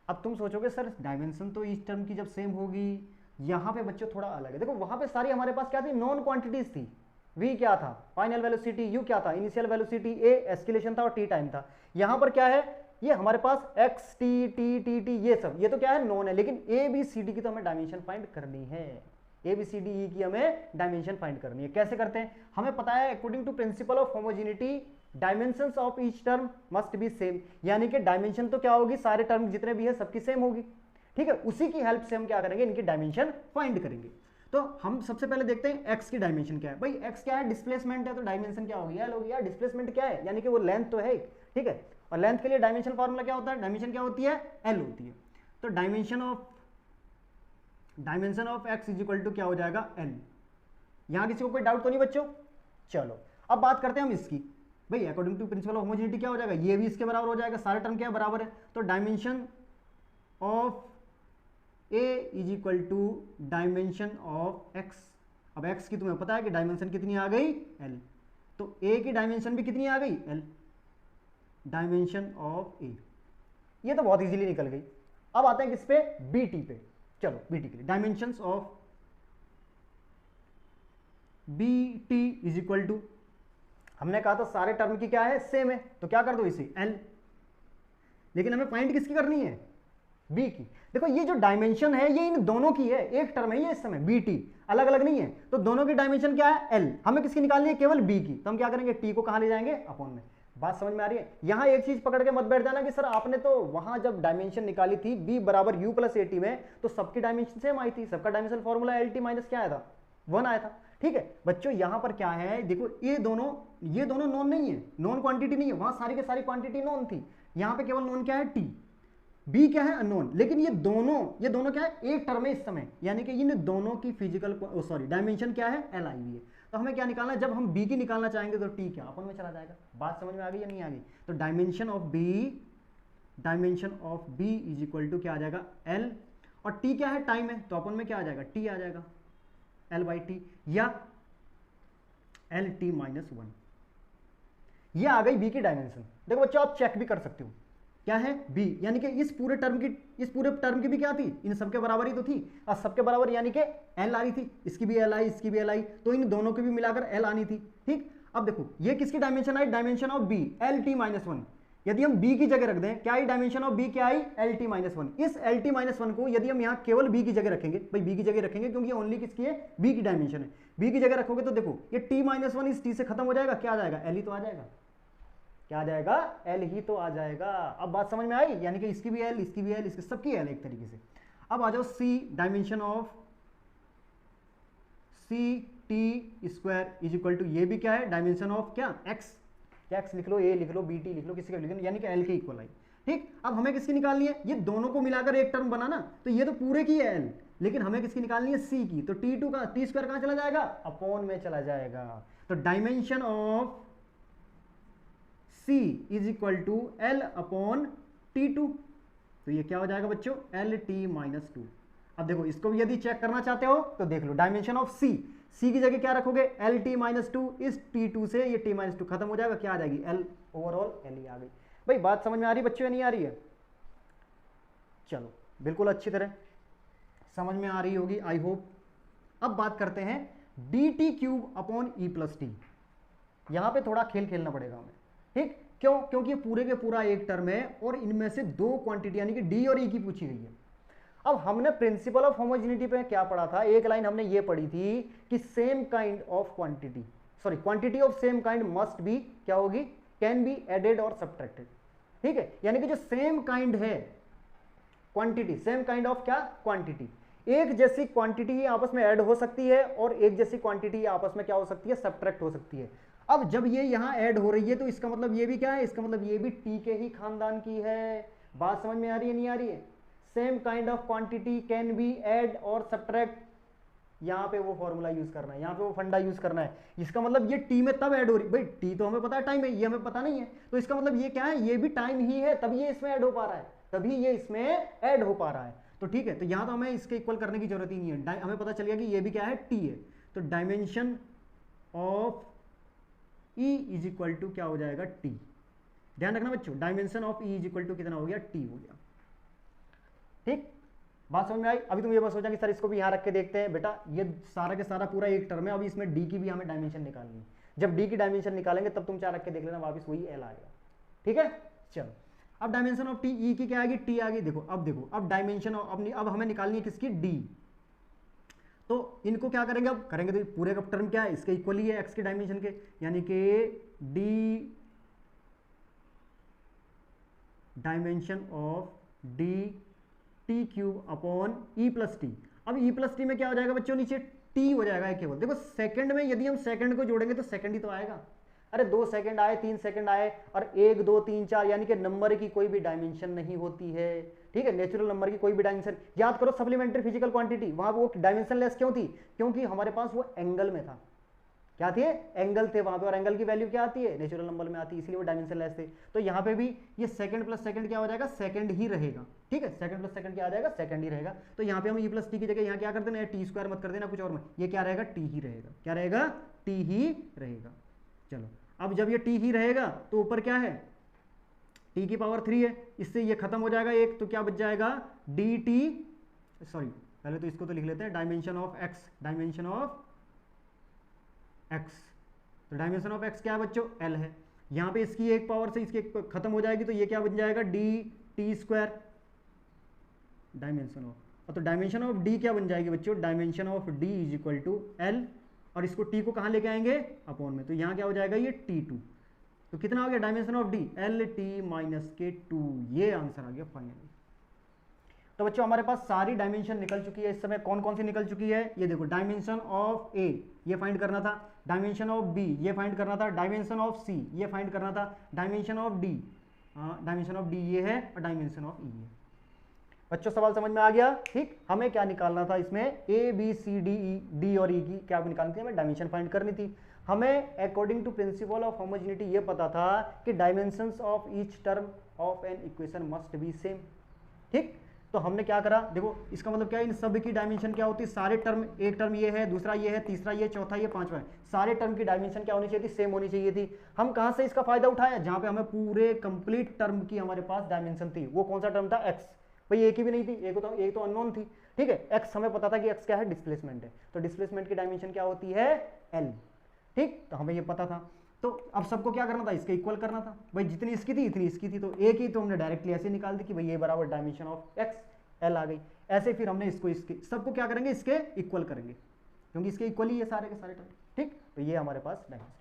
अब तुम सोचोगे सर डायमेंशन तो ईच टर्म की जब सेम होगी, यहाँ पे बच्चों थोड़ा अलग है। देखो वहां पे सारी हमारे पास क्या थी, नॉन क्वांटिटीज थी, v क्या था, फाइनल वेलोसिटी, u क्या था, इनिशियल वेलोसिटी, a एस्केलेशन था और t टाइम था। यहाँ पर क्या है, ये हमारे पास x t t t t ये सब, ये तो क्या है नॉन है, लेकिन a b c d की तो हमें डायमेंशन फाइंड करनी है, ABCDE की हमें डायमेंशन फाइंड करनी है। कैसे करते हैं? हमें पता है according to principle of homogeneity dimensions of each term must be same, यानी कि डायमेंशन तो क्या होगी, सारे टर्म जितने भी है सबकी सेम होगी, ठीक है। उसी की हेल्प से हम क्या करेंगे, इनकी डायमेंशन फाइंड करेंगे। तो हम सबसे पहले देखते हैं एक्स की डायमेंशन क्या है। भाई एक्स क्या है, डिस्प्लेसमेंट है, तो डायमेंशन क्या होगी, एल होगी यार। डिस्प्लेसमेंट क्या है, यानी कि वो लेंथ तो है, ठीक है। और लेंथ के लिए डायमेंशन फॉर्मूला क्या होता है, डायमेंशन क्या होती है, एल होती है। तो dimension of x is equal to क्या हो जाएगा, एल। यहां किसी को कोई डाउट तो नहीं बच्चों? चलो अब बात करते हैं हम इसकी। भाई according to principle of homogeneity क्या हो जाएगा, ये भी इसके बराबर हो जाएगा, सारे टर्म क्या बराबर है। तो dimension of a is equal to dimension of x. अब एक्स की तुम्हें पता है कि डायमेंशन कितनी आ गई, एल, तो ए की डायमेंशन भी कितनी आ गई, एल, डायमेंशन ऑफ ए। ये तो बहुत इजीली निकल गई। अब आते हैं किस पे, बी टी पे। चलो बी टी के लिए dimensions of b t is equal to, हमने कहा था सारे टर्म की क्या है, सेम है, तो क्या कर दो इसे एल। लेकिन हमें फाइंड किसकी करनी है, बी की। देखो ये जो डायमेंशन है ये इन दोनों की है, एक टर्म है ये इस समय बी टी, अलग अलग नहीं है, तो दोनों की डायमेंशन क्या है, एल। हमें किसकी निकालनी है, केवल बी की। तो हम क्या करेंगे, टी को कहां ले जाएंगे, अपॉन में। बात समझ में आ रही है? यहां एक चीज पकड़ के मत बैठ जाना कि सर आपने तो वहां जब डायमेंशन निकाली थी बी बराबर यू प्लस ए टी में, तो सबकी डायमेंशन सेम आई थी, सबका dimension formula L t minus क्या आया था, 1 आया था, ठीक है। बच्चों यहां पर क्या है, देखो ये दोनों नॉन नहीं है, नॉन क्वांटिटी नहीं है, वहां सारी की सारी क्वांटिटी नॉन थी, यहां पे केवल नॉन क्या है, टी। बी क्या है, अननोन। लेकिन ये दोनों क्या है, एक टर्म है इस समय, यानी कि इन दोनों की डायमेंशन क्या है, एल आई हुई है। तो हमें क्या निकालना है, जब हम बी की निकालना चाहेंगे तो टी क्या अपन में चला जाएगा। बात समझ में आ गई या नहीं आ गई? तो dimension of b is equal to क्या आ जाएगा, एल, और टी क्या है, टाइम है, तो अपन में क्या आ जाएगा, टी आ जाएगा, एल बाई टी, या एल टी माइनस 1। ये आ गई बी की डायमेंशन। देखो बच्चों आप चेक भी कर सकते हो, क्या है, बी, यानी कि इस पूरे टर्म की भी क्या थी, इन सबके बराबर ही तो थी, और सबके बराबर यानी कि एल आ रही थी, इसकी भी एल आई, इसकी भी एल आई, तो इन दोनों की भी मिलाकर एल आनी थी, ठीक। अब देखो ये किसकी डायमेंशन आई, dimension of b, l t minus 1। यदि हम बी की जगह रख दें, क्या आई डायमेंशन ऑफ बी, क्या आई, एल टी माइनस 1। इस एल टी माइनस 1 को यदि हम यहाँ केवल बी की जगह रखेंगे, भाई बी की जगह रखेंगे क्योंकि ये ओनली किसकी है, बी की डायमेंशन है, बी की जगह रखोगे तो देखो ये टी माइनस 1 इस टी से खत्म हो जाएगा, क्या आ जाएगा, एल ही तो आ जाएगा, क्या आ जाएगा, एल ही तो आ जाएगा। अब बात समझ में आई, यानी कि इसकी भी एल, इसकी भी एल, इसकी सबकी एल एक तरीके से। अब आ जाओ C, dimension of C T square is equal to, ये भी क्या है, डायमेंशन ऑफ क्या, एक्स, क्या एक्स लिख लो, ए लिख लो, बी टी लिख लो, किसी का लिख लो, यानी कि एल के इक्वल आई, ठीक। अब हमें किसकी निकालनी है, ये दोनों को मिलाकर एक टर्म बना ना, तो ये तो पूरे की है एल, लेकिन हमें किसकी निकालनी है, सी की। तो टी टू का टी स्क्वायर कहां चला जाएगा, अपॉन में चला जाएगा। तो dimension of C is equal to L upon T two, तो ये क्या हो जाएगा बच्चों, एल टी माइनस 2। अब देखो इसको भी यदि चेक करना चाहते हो तो देख लो, डायमेंशन ऑफ C की जगह क्या रखोगे, एल टी माइनस 2, इस T2 से ये T माइनस 2 खत्म हो जाएगा, क्या आ जाएगी, एल, ओवरऑल एल ही आ गई। भाई बात समझ में आ रही बच्चों या नहीं आ रही है? चलो बिल्कुल अच्छी तरह समझ में आ रही होगी, आई होप। अब बात करते हैं D t cube upon e plus T. यहां पे थोड़ा खेल खेलना पड़ेगा हमें, ठीक। क्यों? क्योंकि ये पूरे के पूरा एक टर्म है और इनमें से दो क्वांटिटी यानी कि डी और ई की पूछी गई है। अब हमने प्रिंसिपल ऑफ होमोजेनिटी पे क्या पढ़ा था, एक लाइन हमने ये पढ़ी थी कि same kind of quantity of same kind must be क्या होगी, कैन बी एडेड और सब्ट्रैक्टेड, ठीक है। यानी कि जो सेम काइंड है क्वांटिटी, सेम काइंड ऑफ क्या, क्वांटिटी, एक जैसी क्वांटिटी आपस में ऐड हो सकती है और एक जैसी क्वांटिटी आपस में क्या हो सकती है, सब्ट्रैक्ट हो सकती है। अब जब ये यहां ऐड हो रही है तो इसका मतलब ये भी क्या है, इसका मतलब ये भी टी के ही खानदान की है। बात समझ में आ रही है, नहीं आ रही है? Same kind of quantity can be add और सब्ट्रैक्ट, यहां पे वो फॉर्मूला यूज करना है, यहां पे वो फंडा यूज करना है। इसका मतलब ये टी में तब ऐड हो रही, भाई टी तो हमें पता है टाइम है, ये हमें पता नहीं है, तो इसका मतलब ये क्या है, ये भी टाइम ही है, तभी ये इसमें ऐड हो पा रहा है, तभी ये इसमें ऐड हो पा रहा है। तो ठीक है, तो यहां तो हमें इसके इक्वल करने की जरूरत ही नहीं है, हमें पता चल गया कि ये भी क्या है, टी है। तो dimension of E is equal to क्या हो जाएगा, टी। ध्यान रखना बच्चों, dimension of E is equal to कितना हो गया, टी हो गया, ठीक। बात समझ में आई? अभी तुम ये बस सोचा कि सर इसको भी यहां रख के देखते हैं। बेटा ये सारा के सारा पूरा एक टर्म है, अभी इसमें डी की भी हमें डायमेंशन निकालनी है। जब डी की डायमेंशन निकालेंगे तब तुम चार रख के देख लेना, वापस वही एल आएगा, ठीक है। चलो अब डायमेंशन ऑफ टी, ई की क्या आएगी, टी आ गई। देखो अब डायमेंशन अब हमें निकालनी है किसकी, डी। तो इनको क्या करेंगे, अब करेंगे तो पूरे का टर्म क्या है, इसके इक्वल ही है एक्स के डायमेंशन के, यानी कि D dimension of D t cube upon e plus T. अब ई प्लस टी में क्या हो जाएगा बच्चों, नीचे टी हो जाएगा केवल। देखो सेकंड में यदि हम सेकंड को जोड़ेंगे तो सेकंड ही तो आएगा। अरे 2 सेकंड आए, 3 सेकंड आए, और 1 2 3 4 यानी कि नंबर की कोई भी डायमेंशन नहीं होती है, ठीक है। नेचुरल नंबर की कोई भी डायमेंशन, याद करो सप्लीमेंट्री फिजिकल क्वांटिटी, वहां वो डायमेंशन लेस क्यों थी, क्योंकि हमारे पास वो एंगल में था। क्या थी, एंगल थे वहां पे, और एंगल की वैल्यू क्या आती है, नेचुरल नंबर में आती है, इसलिए वो डायमेंशन लेस थे। तो यहाँ पे भी ये सेकंड प्लस सेकंड क्या हो जाएगा, सेकंड ही रहेगा, ठीक है। सेकंड प्लस सेकंड क्या आ जाएगा, सेकंड ही रहेगा। तो यहाँ पे हम ई प्लस टी की जगह यहाँ क्या कर देना, टी स्क्वायर मत कर देना कुछ और में, ये क्या रहेगा, टी ही रहेगा। क्या रहेगा, टी ही रहेगा। चलो अब जब ये टी ही रहेगा तो ऊपर क्या है, टी की पावर 3 है, इससे ये खत्म हो जाएगा एक, तो क्या बच जाएगा डी टी, सॉरी पहले तो इसको तो लिख लेते हैं, dimension of x, dimension of x. तो डायमेंशन ऑफ एक्स क्या है बच्चों, एल है। यहाँ पे इसकी एक पावर से इसकी एक खत्म हो जाएगी, तो ये क्या बन जाएगा, d t square dimension of. तो डायमेंशन ऑफ डी क्या बन जाएगी बच्चों, dimension of d is equal to l, और इसको टी को कहाँ लेके आएंगे, अपॉन में। तो यहाँ क्या हो जाएगा, ये T2। तो कितना हो गया dimension of D, L t minus के 2, ये आंसर आ गया फाइनली। तो बच्चों हमारे पास सारी डायमेंशन निकल चुकी है इस समय। कौन कौन सी निकल चुकी है, ये देखो, डायमेंशन ऑफ ए ये फाइंड करना था, डायमेंशन ऑफ बी ये फाइंड करना था, डायमेंशन ऑफ सी ये फाइंड करना था, dimension of D, dimension of D ये है, और डायमेंशन ऑफ ई है। बच्चों सवाल समझ में आ गया, ठीक। हमें क्या निकालना था इसमें, a B C d e, d और ई की क्या निकालनी थी, हमें डायमेंशन फाइंड करनी थी। हमें according to principle of homogeneity ये पता था कि dimensions of each term of an equation must be same, ठीक। तो हमने क्या करा, देखो इसका मतलब क्या है, इन सब की डायमेंशन क्या होती है, सारे टर्म, एक टर्म ये है, दूसरा ये है, तीसरा ये, चौथा ये, पांचवा है, सारे टर्म की डायमेंशन क्या होनी चाहिए थी, सेम होनी चाहिए थी। हम कहां से इसका फायदा उठाया, जहां पे हमें पूरे कंप्लीट टर्म की हमारे पास डायमेंशन थी। वो कौन सा टर्म था, एक्स। भाई एक ही भी नहीं थी, एक तो अननोन थी, ठीक है। एक्स हमें पता था कि एक्स क्या है, डिस्प्लेसमेंट है, तो डिस्प्लेसमेंट की डायमेंशन क्या होती है, एल, ठीक। तो हमें ये पता था। तो अब सबको क्या करना था, इसके इक्वल करना था। भाई जितनी इसकी थी इतनी इसकी थी, तो एक ही तो हमने डायरेक्टली ऐसे निकाल दी कि भाई ये बराबर डायमेंशन ऑफ एक्स, एल आ गई। ऐसे फिर हमने इसको इसके सबको क्या करेंगे, इसके इक्वल करेंगे, क्योंकि इसके इक्वल ही है सारे के सारे टर्म, ठीक। तो ये हमारे पास डायमेंशन।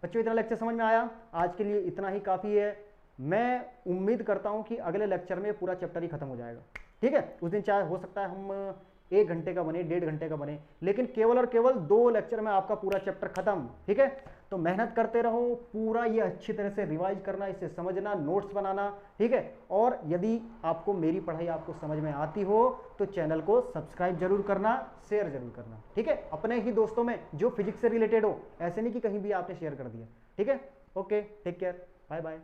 बच्चों इतना लेक्चर समझ में आया, आज के लिए इतना ही काफ़ी है। मैं उम्मीद करता हूं कि अगले लेक्चर में पूरा चैप्टर ही खत्म हो जाएगा, ठीक है। उस दिन चाहे हो सकता है हम 1 घंटे का बने, 1.5 घंटे का बने, लेकिन केवल और केवल 2 लेक्चर में आपका पूरा चैप्टर खत्म, ठीक है। तो मेहनत करते रहो, पूरा ये अच्छी तरह से रिवाइज करना, इसे समझना, नोट्स बनाना, ठीक है। और यदि आपको मेरी पढ़ाई आपको समझ में आती हो तो चैनल को सब्सक्राइब जरूर करना, शेयर जरूर करना, ठीक है, अपने ही दोस्तों में जो फिजिक्स से रिलेटेड हो। ऐसे नहीं कि कहीं भी आपने शेयर कर दिया, ठीक है। Okay, take care, bye bye.